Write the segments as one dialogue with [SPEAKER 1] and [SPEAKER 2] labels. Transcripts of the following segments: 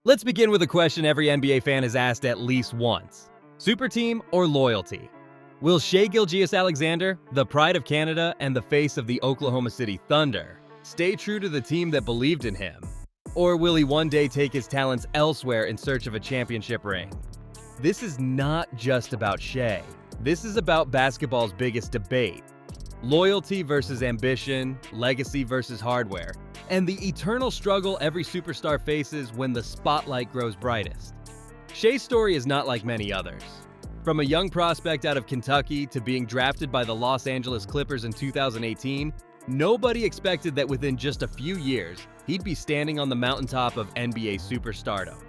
[SPEAKER 1] Let's begin with a question every NBA fan has asked at least once. Superteam or loyalty? Will Shai Gilgeous-Alexander, the pride of Canada and the face of the Oklahoma City Thunder, stay true to the team that believed in him? Or will he one day take his talents elsewhere in search of a championship ring? This is not just about Shai. This is about basketball's biggest debate. Loyalty versus ambition, legacy versus hardware, and the eternal struggle every superstar faces when the spotlight grows brightest. Shai's story is not like many others. From a young prospect out of Kentucky to being drafted by the Los Angeles Clippers in 2018, nobody expected that within just a few years, he'd be standing on the mountaintop of NBA superstardom.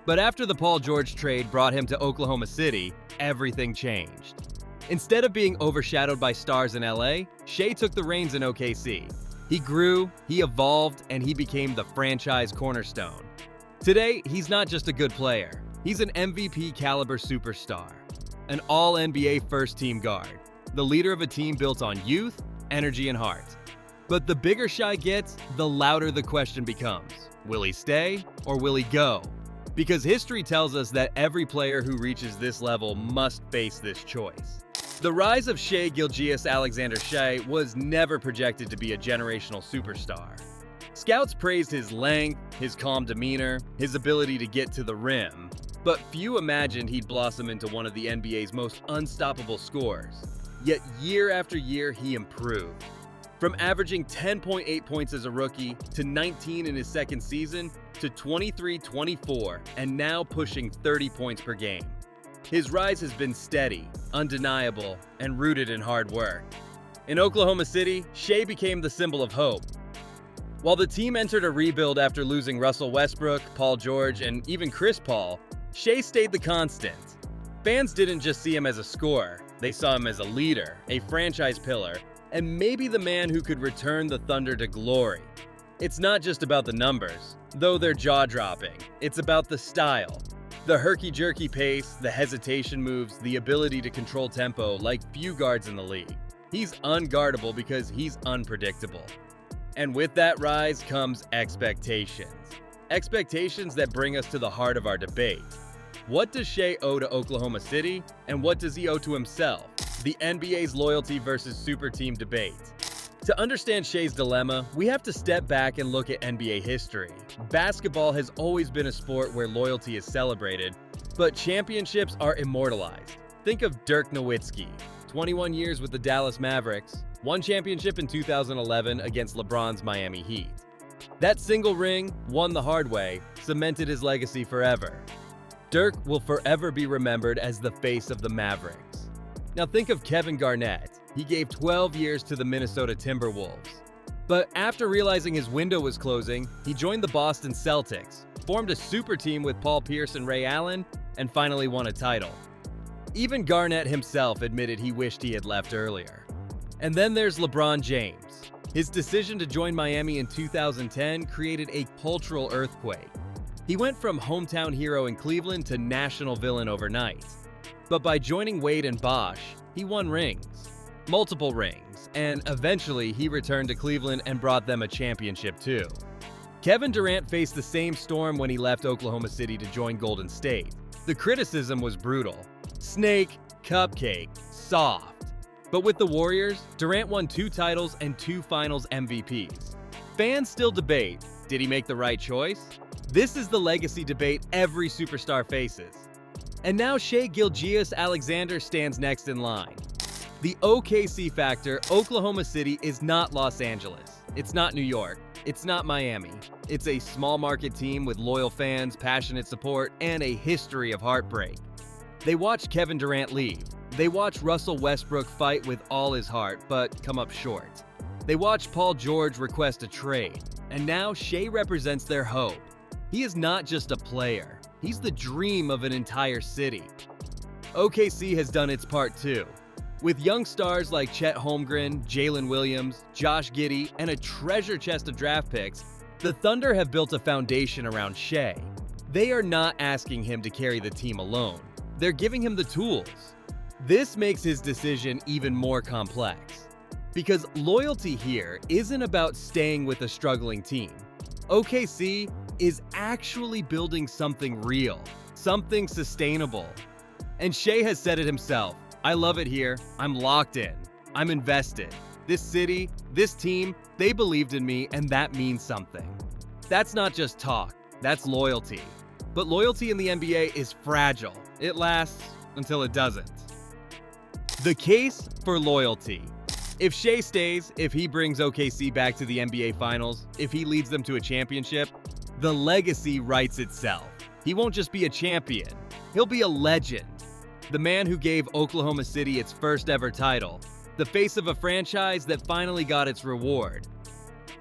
[SPEAKER 1] But after the Paul George trade brought him to Oklahoma City, everything changed. Instead of being overshadowed by stars in LA, Shai took the reins in OKC. He grew, he evolved, and he became the franchise cornerstone. Today, he's not just a good player. He's an MVP-caliber superstar, an all-NBA first-team guard, the leader of a team built on youth, energy, and heart. But the bigger Shai gets, the louder the question becomes. Will he stay or will he go? Because history tells us that every player who reaches this level must face this choice. The rise of Shai Gilgeous-Alexander Shai was never projected to be a generational superstar. Scouts praised his length, his calm demeanor, his ability to get to the rim, but few imagined he'd blossom into one of the NBA's most unstoppable scorers. Yet year after year, he improved. From averaging 10.8 points as a rookie, to 19 in his second season, to 23-24, and now pushing 30 points per game. His rise has been steady, undeniable, and rooted in hard work. In Oklahoma City, Shai became the symbol of hope. While the team entered a rebuild after losing Russell Westbrook, Paul George, and even Chris Paul, Shai stayed the constant. Fans didn't just see him as a scorer, they saw him as a leader, a franchise pillar, and maybe the man who could return the Thunder to glory. It's not just about the numbers, though they're jaw-dropping. It's about the style. The herky-jerky pace, the hesitation moves, the ability to control tempo like few guards in the league. He's unguardable because he's unpredictable. And with that rise comes expectations. Expectations that bring us to the heart of our debate. What does Shai owe to Oklahoma City, and what does he owe to himself? The NBA's loyalty versus superteam debate. To understand Shai's dilemma, we have to step back and look at NBA history. Basketball has always been a sport where loyalty is celebrated, but championships are immortalized. Think of Dirk Nowitzki, 21 years with the Dallas Mavericks, one championship in 2011 against LeBron's Miami Heat. That single ring, won the hard way, cemented his legacy forever. Dirk will forever be remembered as the face of the Mavericks. Now think of Kevin Garnett. He gave 12 years to the Minnesota Timberwolves. But after realizing his window was closing, he joined the Boston Celtics, formed a super team with Paul Pierce and Ray Allen, and finally won a title. Even Garnett himself admitted he wished he had left earlier. And then there's LeBron James. His decision to join Miami in 2010 created a cultural earthquake. He went from hometown hero in Cleveland to national villain overnight. But by joining Wade and Bosh, he won rings. Multiple rings, and eventually he returned to Cleveland and brought them a championship too. KevinDurant faced the same storm when he left Oklahoma City to join Golden State. The criticism was brutal. Snake, cupcake, soft. But with the Warriors, Durant won 2 titles and 2 finals MVPs. Fans still debate, did he make the right choice? This is the legacy debate every superstar faces. And now Shai Gilgeous-Alexander stands next in line. The OKC factor, Oklahoma City, is not Los Angeles. It's not New York. It's not Miami. It's a small market team with loyal fans, passionate support, and a history of heartbreak. They watched Kevin Durant leave. They watched Russell Westbrook fight with all his heart, but come up short. They watched Paul George request a trade. And now Shai represents their hope. He is not just a player. He's the dream of an entire city. OKC has done its part too. With young stars like Chet Holmgren, Jalen Williams, Josh Giddey, and a treasure chest of draft picks, the Thunder have built a foundation around Shai. They are not asking him to carry the team alone. They're giving him the tools. This makes his decision even more complex. Because loyalty here isn't about staying with a struggling team. OKC, is actually building something real, something sustainable. And Shai has said it himself. I love it here. I'm locked in. I'm invested. This city, this team, they believed in me, and that means something. That's not just talk, that's loyalty. But loyalty in the NBA is fragile. It lasts until it doesn't. The case for loyalty. If Shai stays, if he brings OKC back to the NBA Finals, if he leads them to a championship, the legacy writes itself. He won't just be a champion, he'll be a legend. The man who gave Oklahoma City its first ever title, the face of a franchise that finally got its reward.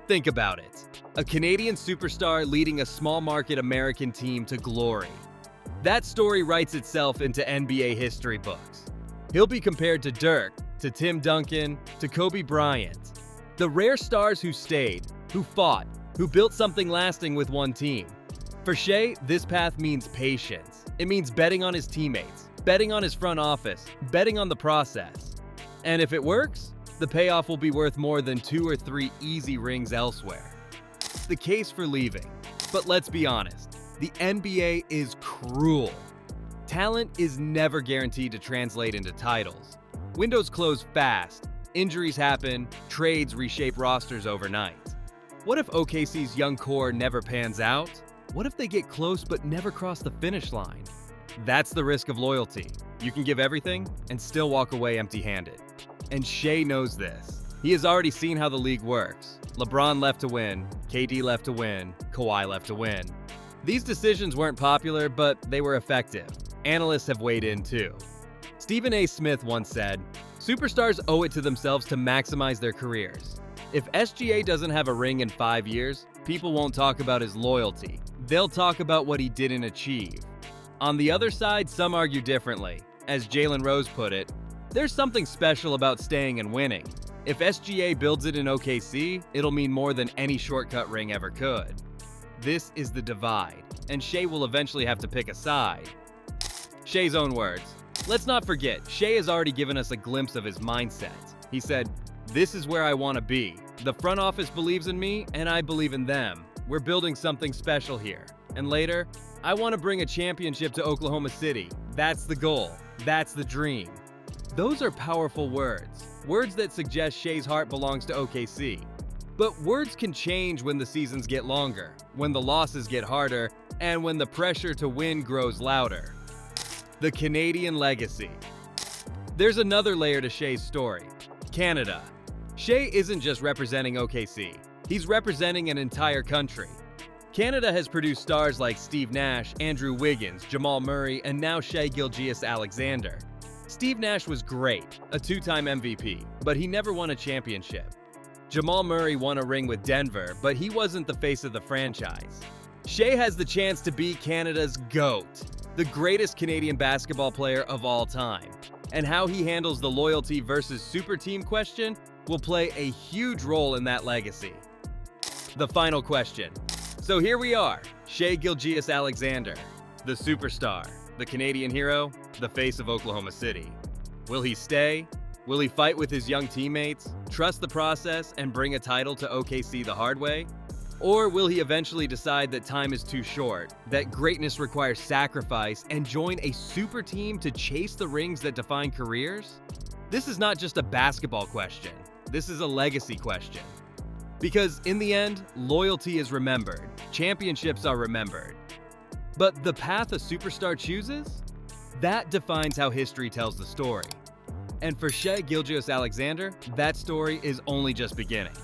[SPEAKER 1] Think about it. A Canadian superstar leading a small market American team to glory. That story writes itself into NBA history books. He'll be compared to Dirk, to Tim Duncan, to KobeBryant. The rare stars who stayed, who fought, who built something lasting with one team. For Shai, this path means patience. It means betting on his teammates, betting on his front office, betting on the process. And if it works, the payoff will be worth more than 2 or 3 easy rings elsewhere. The case for leaving. But let's be honest, the NBA is cruel. Talent is never guaranteed to translate into titles. Windows close fast, injuries happen, trades reshape rosters overnight. What if OKC's young core never pans out? What if they get close but never cross the finish line? That's the risk of loyalty. You can give everything and still walk away empty-handed. And Shai knows this. He has already seen how the league works. LeBron left to win, KD left to win, Kawhi left to win. These decisions weren't popular, but they were effective. Analysts have weighed in too. StephenASmith once said, "Superstars owe it to themselves to maximize their careers. If SGA doesn't have a ring in 5 years, people won't talk about his loyalty. They'll talk about what he didn't achieve." On the other side, some argue differently. As Jalen Rose put it, there's something special about staying and winning. If SGA builds it in OKC, it'll mean more than any shortcut ring ever could. This is the divide, and Shai will eventually have to pick a side. Shai's own words. Let's not forget, Shai has already given us a glimpse of his mindset. He said, "This is where I want to be. The front office believes in me, and I believe in them. We're building something special here. And later, I want to bring a championship to Oklahoma City. That's the goal. That's the dream." Those are powerful words. Words that suggest Shai's heart belongs to OKC. But words can change when the seasons get longer, when the losses get harder, and when the pressure to win grows louder. The Canadian legacy. There's another layer to Shai's story. Canada. Shai isn't just representing OKC. He's representing an entire country. Canada has produced stars like Steve Nash, Andrew Wiggins, Jamal Murray, and now Shai Gilgeous-Alexander. Steve Nash was great, a 2-time MVP, but he never won a championship. Jamal Murray won a ring with Denver, but he wasn't the face of the franchise. Shai has the chance to be Canada's GOAT, the greatest Canadian basketball player of all time. And how he handles the loyalty versus super team question will play a huge role in that legacy. The final question. So here we are, Shai Gilgeous-Alexander, the superstar, the Canadian hero, the face of Oklahoma City. Will he stay? Will he fight with his young teammates, trust the process, and bring a title to OKC the hard way? Or will he eventually decide that time is too short, that greatness requires sacrifice, and join a super team to chase the rings that define careers? This is not just a basketball question. This is a legacy question. Because in the end, loyalty is remembered, championships are remembered. But the path a superstar chooses? That defines how history tells the story. And for Shai Gilgeous-Alexander, that story is only just beginning.